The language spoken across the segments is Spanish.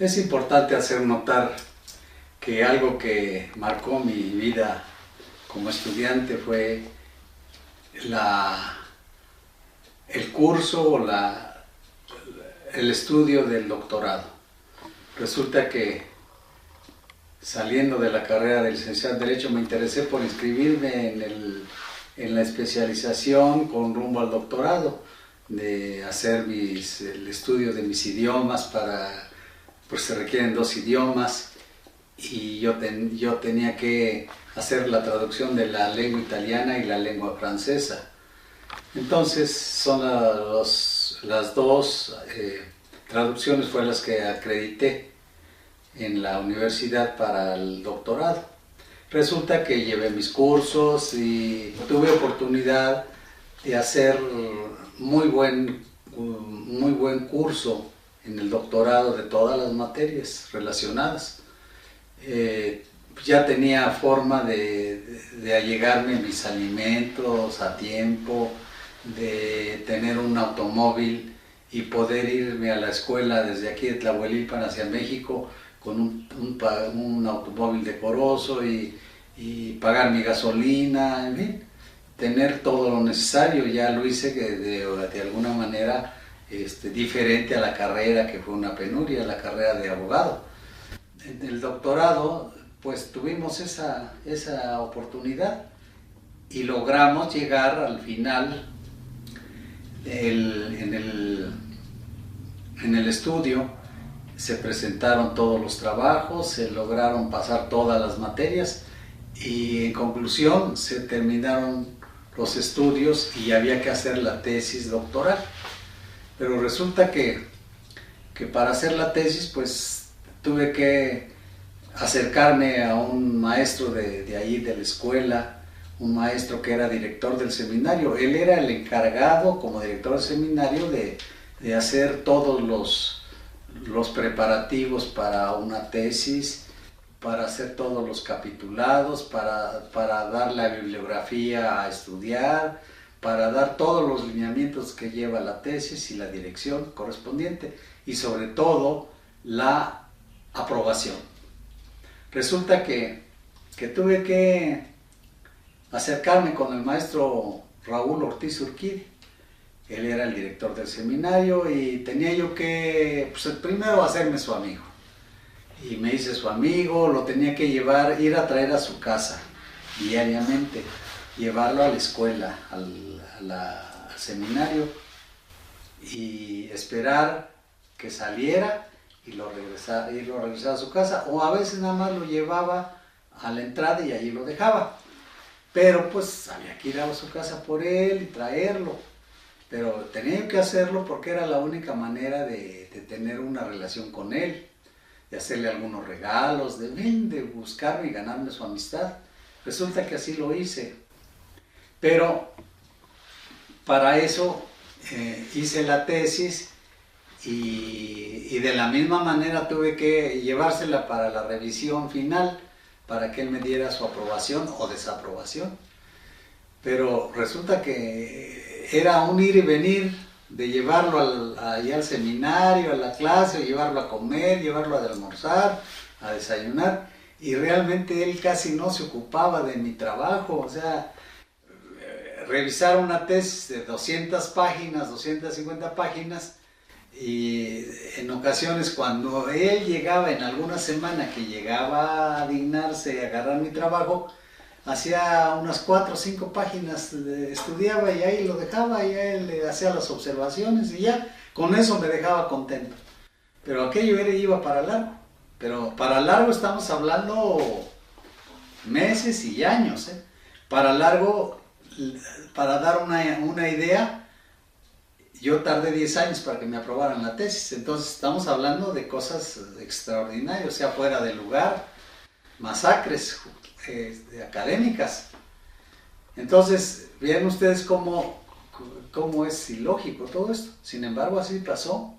Es importante hacer notar que algo que marcó mi vida como estudiante fue el curso o el estudio del doctorado. Resulta que saliendo de la carrera de licenciado en Derecho me interesé por inscribirme en la especialización con rumbo al doctorado, de hacer el estudio de mis idiomas, pues se requieren 2 idiomas, y yo tenía que hacer la traducción de la lengua italiana y la lengua francesa. Entonces son las dos traducciones fue las que acredité en la universidad para el doctorado. Resulta que llevé mis cursos y tuve oportunidad de hacer muy buen curso en el doctorado de todas las materias relacionadas. Ya tenía forma de allegarme mis alimentos a tiempo, de tener un automóvil y poder irme a la escuela desde aquí de Tlahuelilpan hacia México con un automóvil decoroso y pagar mi gasolina, en fin, tener todo lo necesario. Ya lo hice de alguna manera diferente a la carrera, que fue una penuria, la carrera de abogado. En el doctorado pues tuvimos esa oportunidad y logramos llegar al final en el estudio. Se presentaron todos los trabajos, se lograron pasar todas las materias y en conclusión se terminaron los estudios y había que hacer la tesis doctoral. Pero resulta que para hacer la tesis pues tuve que acercarme a un maestro de ahí de la escuela, un maestro que era director del seminario. Él era el encargado como director del seminario de hacer todos los preparativos para una tesis, para hacer todos los capitulados, para dar la bibliografía a estudiar, para dar todos los lineamientos que lleva la tesis y la dirección correspondiente, y sobre todo la aprobación. Resulta que tuve que acercarme con el maestro Raúl Ortiz Urquidi. Él era el director del seminario y tenía yo que, pues, primero hacerme su amigo. Y me hice su amigo, lo tenía que ir a traer a su casa diariamente, llevarlo a la escuela, al seminario, y esperar que saliera y irlo a regresar a su casa, o a veces nada más lo llevaba a la entrada y allí lo dejaba. Pero pues había que ir a su casa por él y traerlo. Pero tenía que hacerlo porque era la única manera de tener una relación con él, de hacerle algunos regalos, de buscarme y ganarme su amistad. Resulta que así lo hice. Pero para eso hice la tesis y de la misma manera tuve que llevársela para la revisión final, para que él me diera su aprobación o desaprobación. Pero resulta que era un ir y venir de llevarlo allá al seminario, a la clase, llevarlo a comer, llevarlo a almorzar, a desayunar, y realmente él casi no se ocupaba de mi trabajo. O sea, revisar una tesis de 200 páginas, 250 páginas, y en ocasiones cuando él llegaba, en alguna semana que llegaba a dignarse a agarrar mi trabajo, hacía unas 4 o 5 páginas, estudiaba y ahí lo dejaba, y él le hacía las observaciones y ya, con eso me dejaba contento. Pero aquello iba para largo, pero para largo estamos hablando meses y años, ¿eh? Para largo, para dar una idea, yo tardé 10 años para que me aprobaran la tesis. Entonces estamos hablando de cosas extraordinarias, o sea, fuera de lugar, masacres académicas. Entonces, vean ustedes cómo es ilógico todo esto. Sin embargo, así pasó.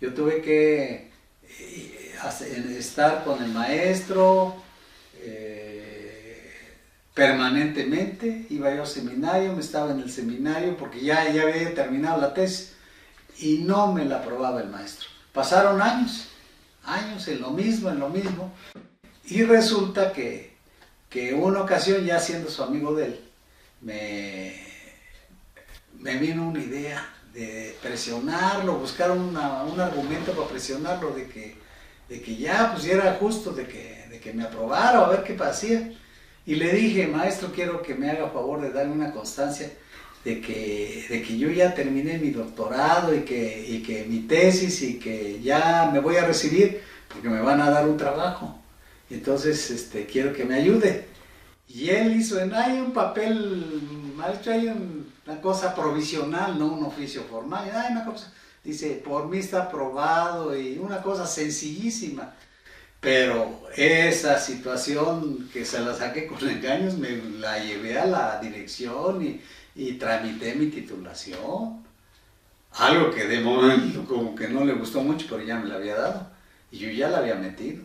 Yo tuve que estar con el maestro permanentemente. Iba yo al seminario, me estaba en el seminario porque ya había terminado la tesis y no me la aprobaba el maestro. Pasaron años años en lo mismo. Y resulta que una ocasión, ya siendo su amigo de él, me vino una idea de presionarlo, buscar un argumento para presionarlo de que ya pues era justo de que me aprobara o a ver qué pasía. Y le dije, maestro, quiero que me haga favor de darme una constancia de que yo ya terminé mi doctorado y que mi tesis y que ya me voy a recibir porque me van a dar un trabajo. Entonces quiero que me ayude. Y él hizo hay un papel, maestro, hay una cosa provisional, no un oficio formal. Hay una cosa, dice, por mí está aprobado, y una cosa sencillísima. Pero esa situación que se la saqué con engaños, me la llevé a la dirección y tramité mi titulación. Algo que de momento como que no le gustó mucho, pero ya me la había dado. Y yo ya la había metido.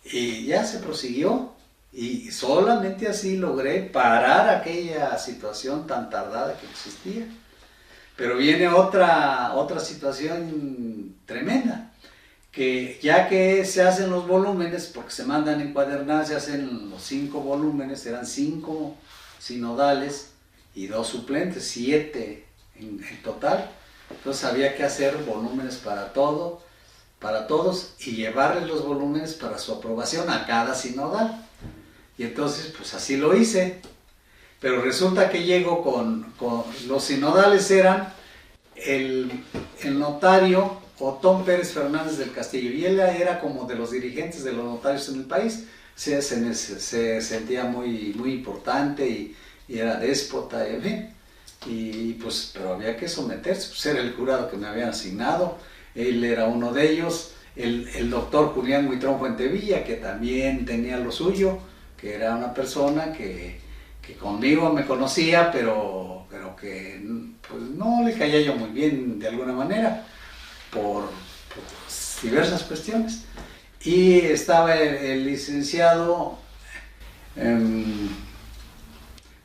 Y ya se prosiguió. Y solamente así logré parar aquella situación tan tardada que existía. Pero viene otra situación tremenda, que ya que se hacen los volúmenes, porque se mandan encuadernar, se hacen los 5 volúmenes, eran 5 sinodales y 2 suplentes, 7 en total. Entonces había que hacer volúmenes para todos y llevarles los volúmenes para su aprobación a cada sinodal. Y entonces pues así lo hice. Pero resulta que llego con los sinodales eran el notario Otón Pérez Fernández del Castillo, y él era como de los dirigentes de los notarios en el país. Se sentía muy importante y era déspota, en fin. Y pues, pero había que someterse, pues era el jurado que me habían asignado, él era uno de ellos, el doctor Julián Huitrón Fuentevilla, que también tenía lo suyo, que era una persona que conmigo me conocía, pero que pues, no le caía yo muy bien de alguna manera, por diversas cuestiones. Y estaba el licenciado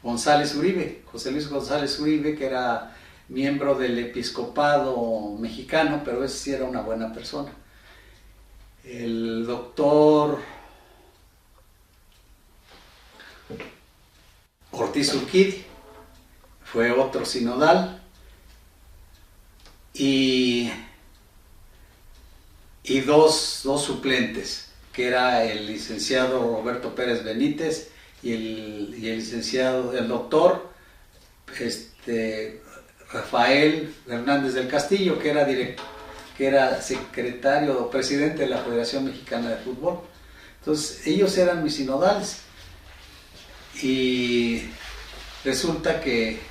González Uribe, José Luis González Uribe, que era miembro del episcopado mexicano, pero ese sí era una buena persona. El doctor Ortiz Urquidi fue otro sinodal, y dos suplentes, que era el licenciado Roberto Pérez Benítez y el doctor Rafael Hernández del Castillo, que era secretario o presidente de la Federación Mexicana de Fútbol. Entonces ellos eran mis sinodales, y resulta que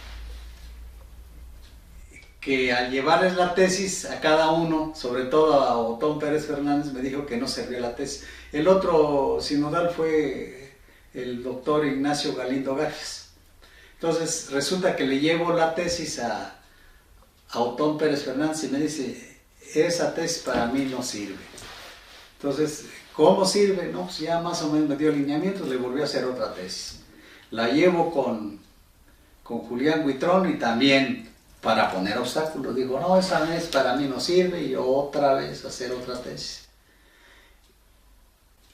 al llevarles la tesis a cada uno, sobre todo a Otón Pérez Fernández, me dijo que no servía la tesis. El otro sinodal fue el doctor Ignacio Galindo Garfias. Entonces resulta que le llevo la tesis a Otón Pérez Fernández y me dice, esa tesis para mí no sirve. Entonces, ¿cómo sirve? No, pues ya más o menos me dio lineamientos, le volví a hacer otra tesis. La llevo con Julián Huitrón, y también para poner obstáculos, digo, no, esa vez para mí no sirve, y otra vez hacer otra tesis.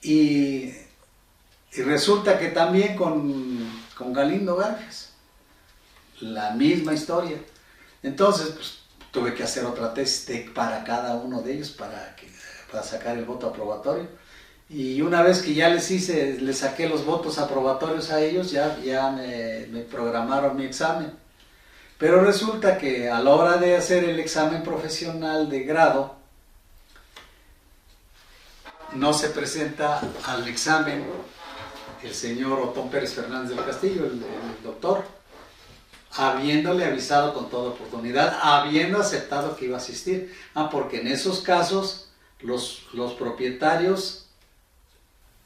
Y resulta que también con Galindo Garfias, la misma historia. Entonces, pues, tuve que hacer otra tesis para cada uno de ellos para sacar el voto aprobatorio. Y una vez que ya les saqué los votos aprobatorios a ellos, ya me programaron mi examen. Pero resulta que a la hora de hacer el examen profesional de grado, no se presenta al examen el señor Otón Pérez Fernández del Castillo, el doctor, habiéndole avisado con toda oportunidad, habiendo aceptado que iba a asistir. Porque en esos casos los propietarios,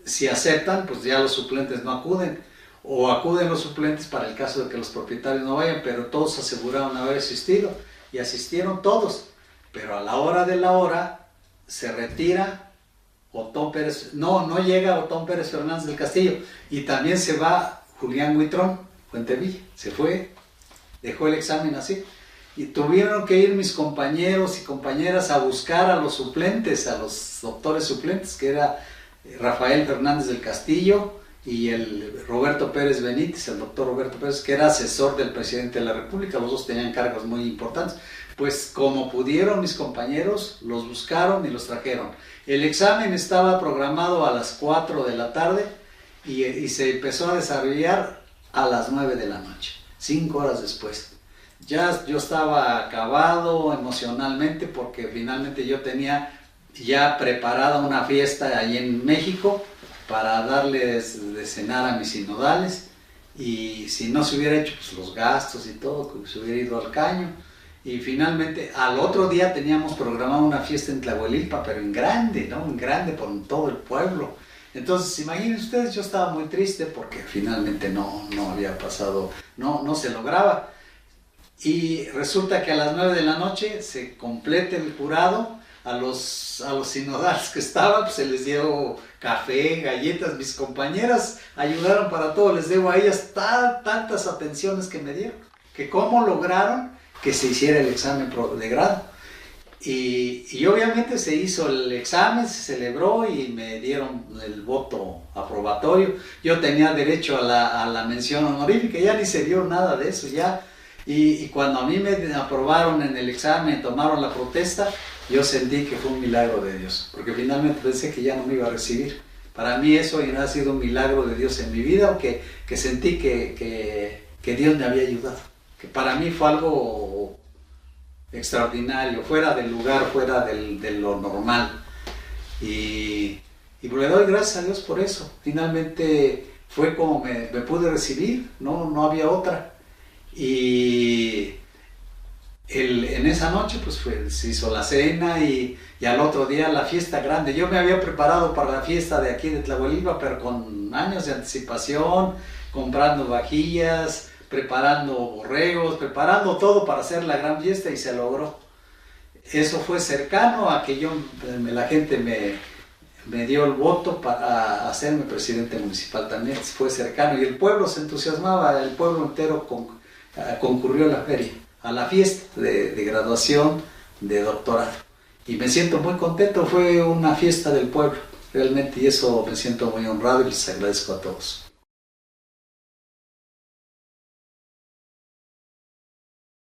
si aceptan, pues ya los suplentes no acuden, o acuden los suplentes para el caso de que los propietarios no vayan, pero todos aseguraron haber asistido, y asistieron todos. Pero a la hora de la hora se retira Otón Pérez, no llega Otón Pérez Fernández del Castillo, y también se va Julián Huitrón Fuentevilla, se fue, dejó el examen así. y tuvieron que ir mis compañeros y compañeras a buscar a los suplentes, a los doctores suplentes, que era Rafael Fernández del Castillo y el Roberto Pérez Benítez, el doctor Roberto Pérez, que era asesor del presidente de la República. Los dos tenían cargos muy importantes. Pues como pudieron mis compañeros, los buscaron y los trajeron. El examen estaba programado a las 4 de la tarde y se empezó a desarrollar a las 9 de la noche, 5 horas después. Ya yo estaba acabado emocionalmente porque finalmente yo tenía ya preparada una fiesta ahí en México para darles de cenar a mis sinodales, y si no se hubiera hecho pues los gastos y todo, se hubiera ido al caño. Y finalmente al otro día teníamos programada una fiesta en Tlahuelilpa, pero en grande, ¿no? En grande por todo el pueblo. Entonces imagínense ustedes, yo estaba muy triste porque finalmente no había pasado, no se lograba. Y resulta que a las 9 de la noche se completa el jurado. A los sinodales que estaban, pues se les dio café, galletas. Mis compañeras ayudaron para todo, les debo a ellas tantas atenciones que me dieron, que cómo lograron que se hiciera el examen de grado. Y obviamente se hizo el examen, se celebró y me dieron el voto aprobatorio. Yo tenía derecho a la mención honorífica, ya ni se dio nada de eso ya. Y cuando a mí me aprobaron en el examen, tomaron la protesta, yo sentí que fue un milagro de Dios, porque finalmente pensé que ya no me iba a recibir. Para mí eso ha sido un milagro de Dios en mi vida, que sentí que Dios me había ayudado, que para mí fue algo extraordinario, fuera del lugar, fuera de lo normal. Y le doy gracias a Dios por eso. Finalmente fue como me pude recibir, no había otra. Y en esa noche pues se hizo la cena y al otro día la fiesta grande. Yo me había preparado para la fiesta de aquí de Tlahuelilpa, pero con años de anticipación, comprando vajillas, preparando borregos, preparando todo para hacer la gran fiesta, y se logró. Eso fue cercano a que la gente me dio el voto para hacerme presidente municipal. También fue cercano y el pueblo se entusiasmaba, el pueblo entero concurrió a la feria, a la fiesta de graduación de doctorado, y me siento muy contento. Fue una fiesta del pueblo realmente, y eso me siento muy honrado y les agradezco a todos.